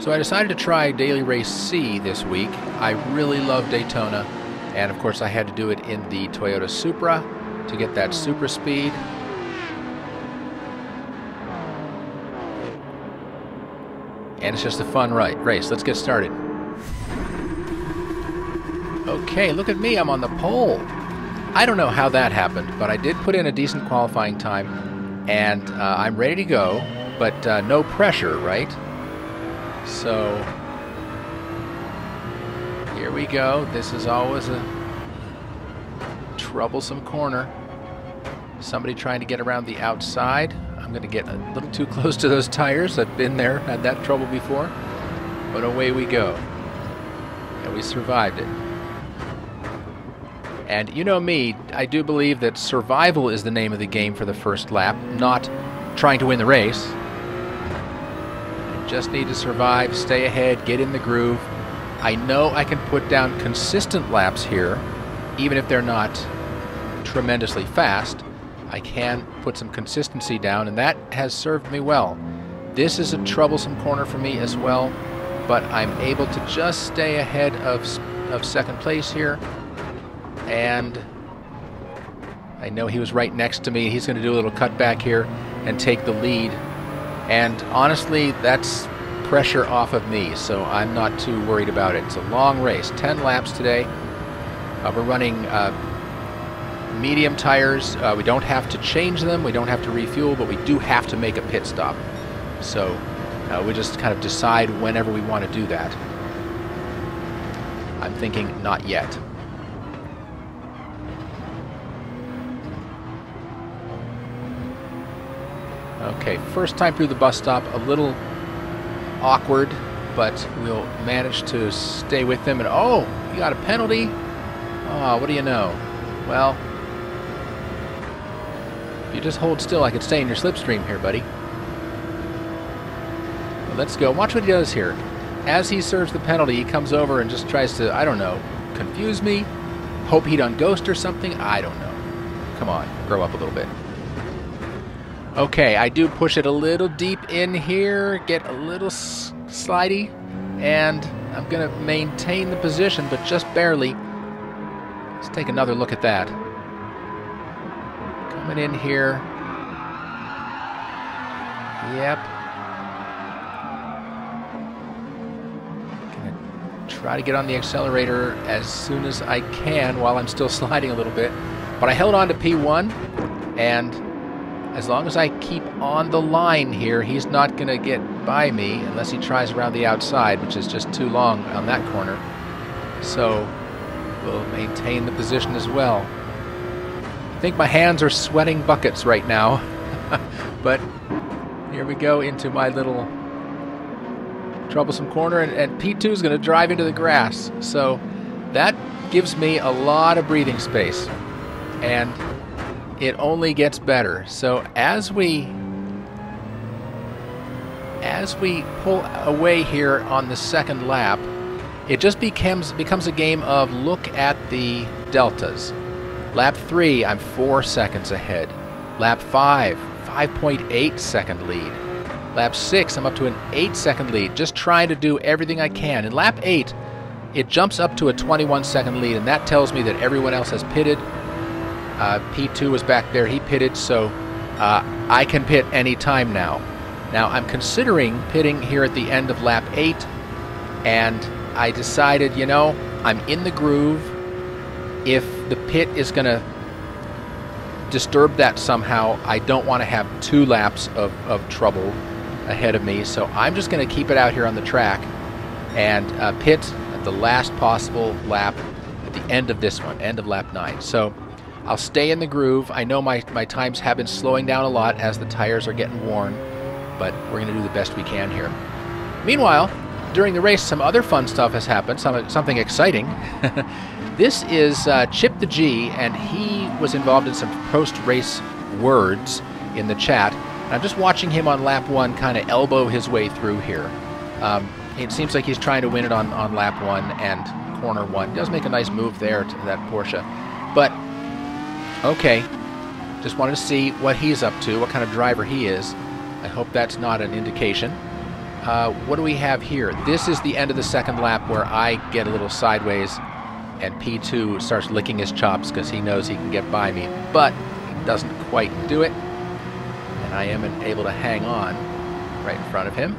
So I decided to try Daily Race C this week. I really love Daytona, and of course I had to do it in the Toyota Supra to get that super speed. And it's just a fun race. Let's get started. Okay, look at me, I'm on the pole. I don't know how that happened, but I did put in a decent qualifying time, and I'm ready to go, but no pressure, right? So, here we go. This is always a troublesome corner. Somebody trying to get around the outside. I'm going to get a little too close to those tires. I've been there, had that trouble before. But away we go. And we survived it. And you know me, I do believe that survival is the name of the game for the first lap, not trying to win the race. I just need to survive, stay ahead, get in the groove. I know I can put down consistent laps here, even if they're not tremendously fast. I can put some consistency down, and that has served me well. This is a troublesome corner for me as well, but I'm able to just stay ahead of second place here. And I know he was right next to me. He's going to do a little cutback here and take the lead. And honestly, that's pressure off of me, so I'm not too worried about it. It's a long race, 10 laps today. We're running medium tires. We don't have to change them, we don't have to refuel, but we do have to make a pit stop. So we just kind of decide whenever we want to do that. I'm thinking not yet. Okay, first time through the bus stop, a little awkward, but we'll manage to stay with them. And oh, you got a penalty? Oh, what do you know? Well, if you just hold still, I could stay in your slipstream here, buddy. Well, let's go. Watch what he does here. As he serves the penalty, he comes over and just tries to, I don't know, confuse me. Hope he done ghost or something. I don't know. Come on, grow up a little bit. Okay, I do push it a little deep in here, get a little slidey, and I'm going to maintain the position, but just barely. Let's take another look at that. Coming in here. Yep. Gonna try to get on the accelerator as soon as I can while I'm still sliding a little bit. But I held on to P1, and as long as I keep on the line here, he's not going to get by me unless he tries around the outside, which is just too long on that corner. So we'll maintain the position as well. I think my hands are sweating buckets right now. But here we go into my little troublesome corner, and P2 is going to drive into the grass. So that gives me a lot of breathing space. And it only gets better. So as we pull away here on the second lap, it just becomes a game of look at the deltas. Lap 3, I'm 4 seconds ahead. Lap 5, 5.8 second lead. Lap 6, I'm up to an 8-second lead, just trying to do everything I can. In lap 8, it jumps up to a 21-second lead, and that tells me that everyone else has pitted. P2 was back there, he pitted, so I can pit any time now. Now I'm considering pitting here at the end of lap 8, and I decided, you know, I'm in the groove. If the pit is going to disturb that somehow, I don't want to have 2 laps of trouble ahead of me, so I'm just going to keep it out here on the track and pit at the last possible lap at the end of this one, end of lap 9. So I'll stay in the groove. I know my times have been slowing down a lot as the tires are getting worn, but we're going to do the best we can here. Meanwhile, during the race, some other fun stuff has happened, something exciting. This is Chip the G, and he was involved in some post-race words in the chat. And I'm just watching him on lap 1 kind of elbow his way through here. It seems like he's trying to win it on lap 1 and corner 1. He does make a nice move there to that Porsche. But okay, just wanted to see what he's up to, what kind of driver he is. I hope that's not an indication. What do we have here? This is the end of the second lap where I get a little sideways and P2 starts licking his chops because he knows he can get by me, but he doesn't quite do it. And I am able to hang on right in front of him.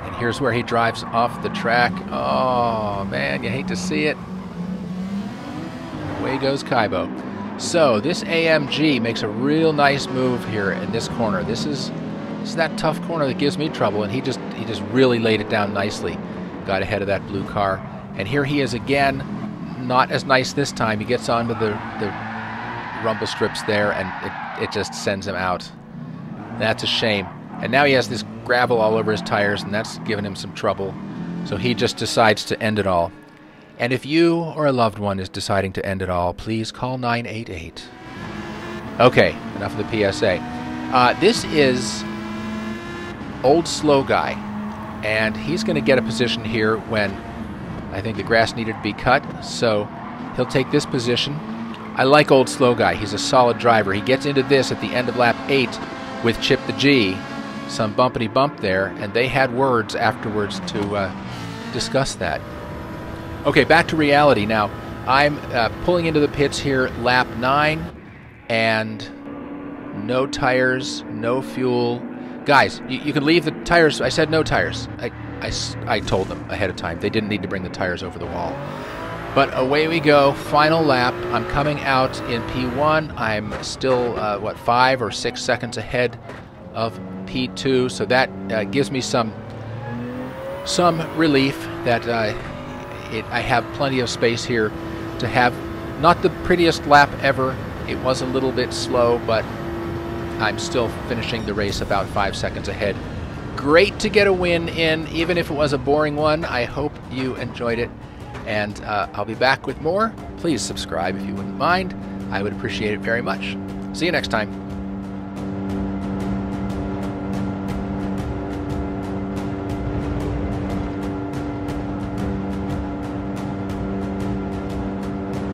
And here's where he drives off the track. Oh man, you hate to see it. Away goes Kaibo. So this AMG makes a real nice move here in this corner. This is that tough corner that gives me trouble, and he just really laid it down nicely. Got ahead of that blue car. And here he is again, not as nice this time. He gets onto the rumble strips there, and it just sends him out. That's a shame. And now he has this gravel all over his tires, and that's given him some trouble. So he just decides to end it all. And if you or a loved one is deciding to end it all, please call 988. Okay, enough of the PSA. This is Old Slow Guy, and he's going to get a position here when I think the grass needed to be cut, so he'll take this position. I like Old Slow Guy. He's a solid driver. He gets into this at the end of lap 8 with Chip the G. Some bumpity bump there, and they had words afterwards to discuss that. Okay, back to reality now. I'm pulling into the pits here, lap 9, and no tires, no fuel. Guys, you can leave the tires. I said no tires. I told them ahead of time. They didn't need to bring the tires over the wall. But away we go, final lap. I'm coming out in P1. I'm still, 5 or 6 seconds ahead of P2, so that gives me some relief that I have plenty of space here to have not the prettiest lap ever. It was a little bit slow, but I'm still finishing the race about 5 seconds ahead. Great to get a win in, even if it was a boring one. I hope you enjoyed it, and I'll be back with more. Please subscribe if you wouldn't mind. I would appreciate it very much. See you next time.